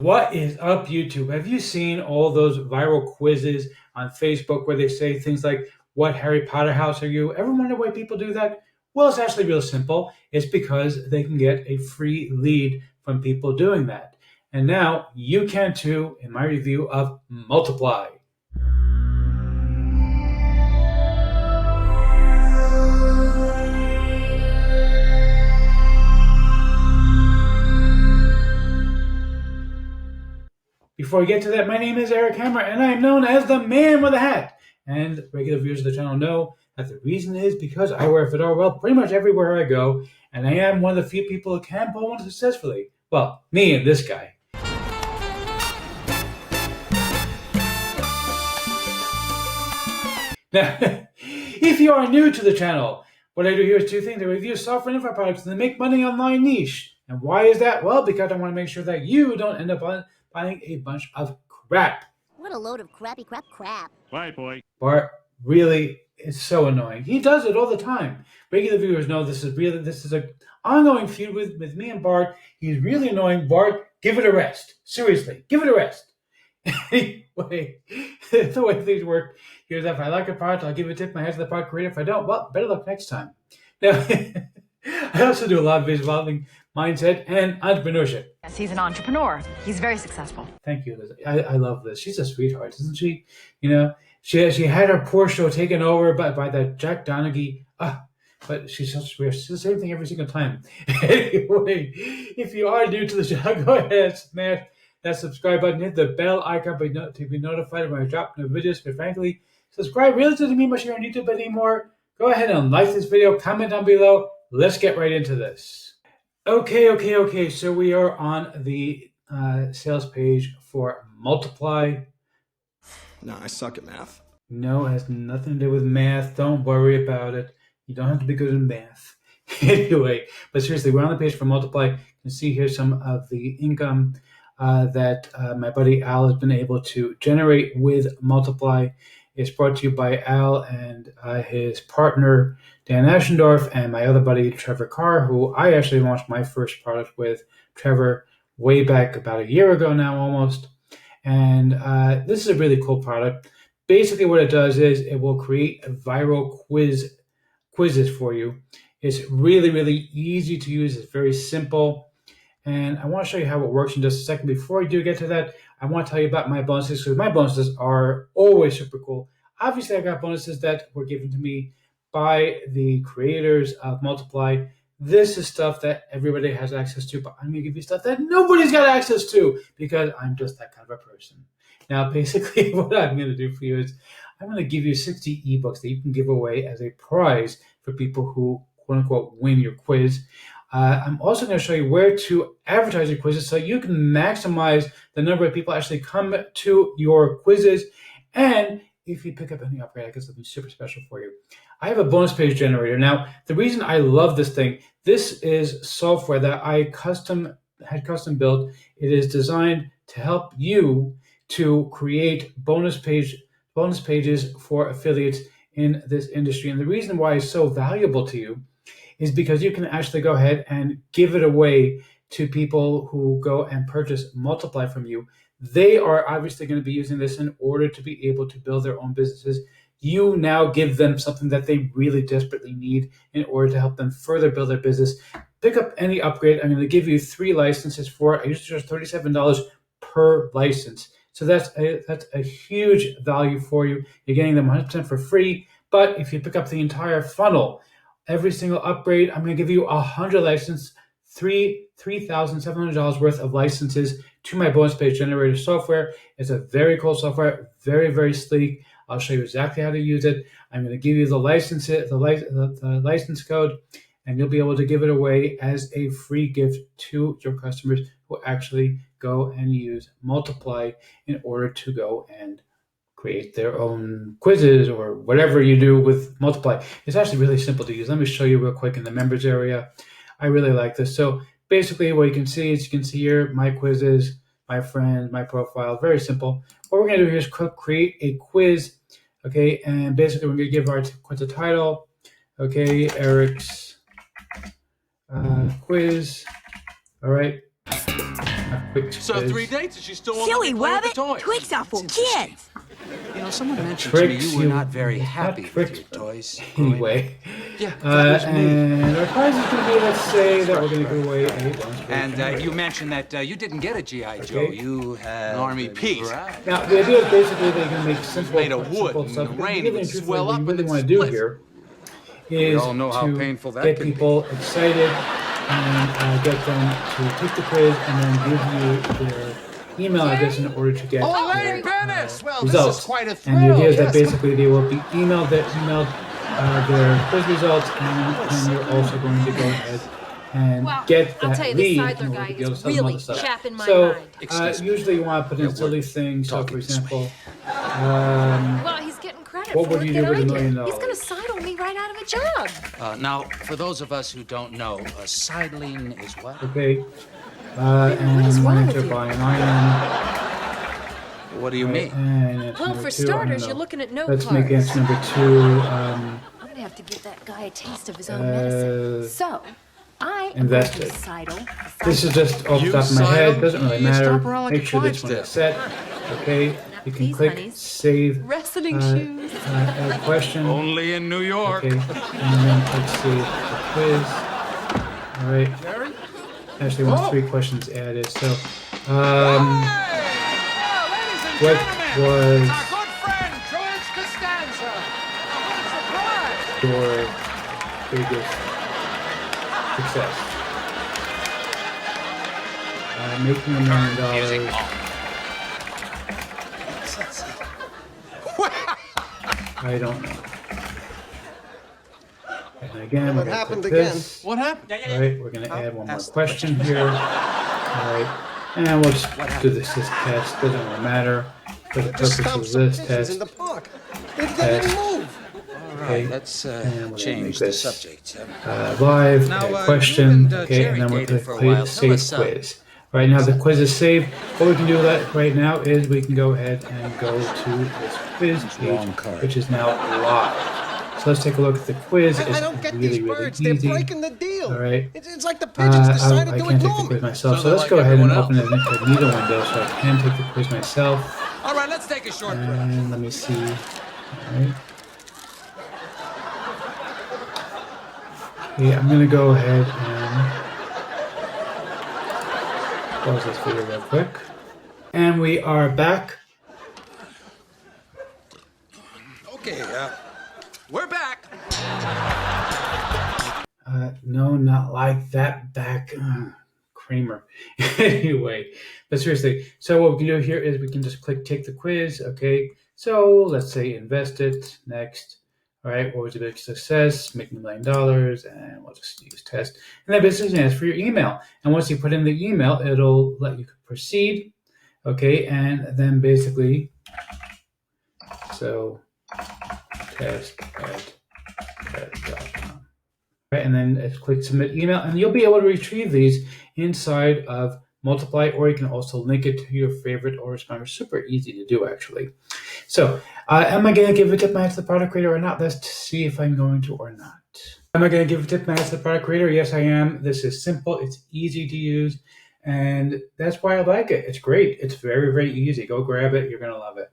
What is up, YouTube? Have you seen all those viral quizzes on Facebook where they say things like, "What Harry Potter house are you?" Ever wonder why people do that? Well, it's actually real simple. It's because they can get a free lead from people doing that. And now you can too, in my review of Multiply. Before we get to that, my name is Eric Hammer, and I am known as the Man with a Hat. And regular viewers of the channel know that the reason is because I wear a fedora well pretty much everywhere I go, and I am one of the few people who can pull one successfully. Well, me and this guy. Now, if you are new to the channel, what I do here is two things. I review software and info products and make money online niche. And why is that? Well, because I want to make sure that you don't end up buying a bunch of crap. What a load of crappy crap. Bye, boy. Bart really is so annoying. He does it all the time. Regular viewers know this is a ongoing feud with me and Bart. He's really annoying. Bart, give it a rest. Seriously, give it a rest. Anyway, the way things work here's if I like a product, I'll give a tip my head to the product creator. If I don't, well, better luck next time. Now, I also do a lot of videos involving mindset and entrepreneurship. Yes, he's an entrepreneur. He's very successful. Thank you, Liz. I love Liz. She's a sweetheart, isn't she? You know, she had her poor show taken over by that Jack Donaghy. But she's so weird. She's the same thing every single time. Anyway, if you are new to the channel, go ahead and smash that subscribe button. Hit the bell icon to be notified when I drop new videos. But frankly, subscribe really doesn't mean much here on YouTube anymore. Go ahead and like this video. Comment down below. Let's get right into this. Okay. So we are on the sales page for Multiply. No, I suck at math. No, it has nothing to do with math. Don't worry about it. You don't have to be good in math. Anyway, but seriously, we're on the page for Multiply. You can see here some of the income that my buddy Al has been able to generate with Multiply. It's brought to you by Al and his partner, Dan Ashendorf, and my other buddy, Trevor Carr, who I actually launched my first product with Trevor way back about a year ago now almost. And this is a really cool product. Basically what it does is it will create a viral quizzes for you. It's really easy to use. It's very simple. And I want to show you how it works in just a second. Before I do get to that, I want to tell you about my bonuses, because my bonuses are always super cool. Obviously, I got bonuses that were given to me by the creators of Multiply. This is stuff that everybody has access to, but I'm going to give you stuff that nobody's got access to because I'm just that kind of a person. Now, basically, what I'm going to do for you is I'm going to give you 60 ebooks that you can give away as a prize for people who, quote unquote, win your quiz. I'm also going to show you where to advertise your quizzes so you can maximize the number of people actually come to your quizzes. And if you pick up any upgrade, I guess it'll be super special for you. I have a bonus page generator. Now, the reason I love this thing, this is software that I had custom built. It is designed to help you to create bonus pages for affiliates in this industry. And the reason why it's so valuable to you is because you can actually go ahead and give it away to people who go and purchase Multiply from you. They are obviously going to be using this in order to be able to build their own businesses. You now give them something that they really desperately need in order to help them further build their business. Pick up any upgrade. I'm going to give you 3 licenses for it. I usually charge $37 per license. So that's a huge value for you. You're getting them 100% for free. But if you pick up the entire funnel, every single upgrade, I'm going to give you 100 licenses, $3,700 worth of licenses to my bonus page generator software. It's a very cool software, very sleek. I'll show you exactly how to use it. I'm going to give you the license code, and you'll be able to give it away as a free gift to your customers who actually go and use Multiply in order to go and create their own quizzes or whatever you do with Multiply. It's actually really simple to use. Let me show you real quick in the members area. I really like this. So basically what you can see is here, my quizzes, my friends, my profile, very simple. What we're going to do here is create a quiz. Okay, and basically we're going to give our quiz a title. Okay, Eric's quiz. All right. quick So quiz. 3 dates and she still won't Silly let me play with rabbit! the toys. Twigs are for It's interesting. kids! You know, someone mentioned to me Tricks, you were not very happy with tricks, your toys. Anyway, Yeah, that was me. and our prize is going to be, let's say that we're going to give away a one-story And generator. you mentioned that you didn't get a G.I. Joe. Okay. You had An army piece. Right. Now, the idea is basically they're going to make simple, made of wood, simple and stuff. the But rain really would and truthfully, swell what up you and really then want to do split. here is all know how to painful that get can be. people excited and get them to take the quiz and then give you their email address in order to get Oh, their Lady Venice! Well, this results. is quite a And the thrill. idea is that Yes. basically they will be emailed their quiz results, and then you're also going to go ahead and Well, get I'll that tell you, this lead Seidler in order guy to be able is to sell them really other stuff. chapping my So mind. Excuse me. usually you want to put in Yeah, we're silly things. So, for talking this way. example, Well, he's getting credit What for would it you that do with I $1 did. million? He's gonna sidle me right out of a job. Now, for those of us who don't know, sidling is what? okay, what is and wrong one with enter you? by an iron. What do you mean? And answer Well, number for two, I don't starters, know. you're looking at note Let's cards. make answer number two. I'm gonna have to give that guy a taste of his own medicine. So, I am going invested. to sidle. This is just off the You top of my head. sidle? Doesn't really You matter. stop around like Make a sure this one Clydesdale. is set. Okay, you can please, click honeys. save Wrestling shoes. add question. Only in New York. Okay, and then click save the quiz. All right. Jerry? Actually, wants 3 questions added. So, Ladies and what gentlemen, was our good friend George Costanza. What a surprise! your biggest success? Making $1 million. I don't know. And again, we're going to happened click again. this. What happened? All right, we're going to add one more ask the question here. All right, and we'll just do this as test. Doesn't really matter for the Just purpose stomp of some this pigeons in test. the park. They didn't move. Okay, Let's and we're gonna change make the this subject. live Now, add question. you've been, Okay, and then we're Jerry going dated for a to while. click Tell save us, quiz. Right now the quiz is saved. What we can do right now is we can go ahead and go to this quiz page, which is now live. So let's take a look at the quiz. It's I don't get really, these really birds. easy. They're breaking the deal. All right. It's like the pigeons decided I to can't take ignore the quiz me. myself, So so they're let's like go ahead and everyone open an incognito window so I can take the quiz myself. All right, let's take a short break. And let me see. All right. Okay, I'm going to go ahead and pause this video real quick. And we are back. Okay, we're back. No, not like that back. Kramer. Anyway, but seriously, so what we can do here is we can just click take the quiz. Okay, so let's say invest it. Next. All right, what was your big success? Making $1 million, and we'll just use test. And that basically asks for your email. And once you put in the email, it'll let you proceed. Okay, and then basically, so test@ted.com. Right, and then click submit email, and you'll be able to retrieve these inside of Multiply, or you can also link it to your favorite autoresponder. Super easy to do, actually. So, am I going to give a tip max to the product creator or not? Let's see if I'm going to or not. Am I going to give a tip max to the product creator? Yes, I am. This is simple. It's easy to use, and that's why I like it. It's great. It's very, very easy. Go grab it. You're going to love it.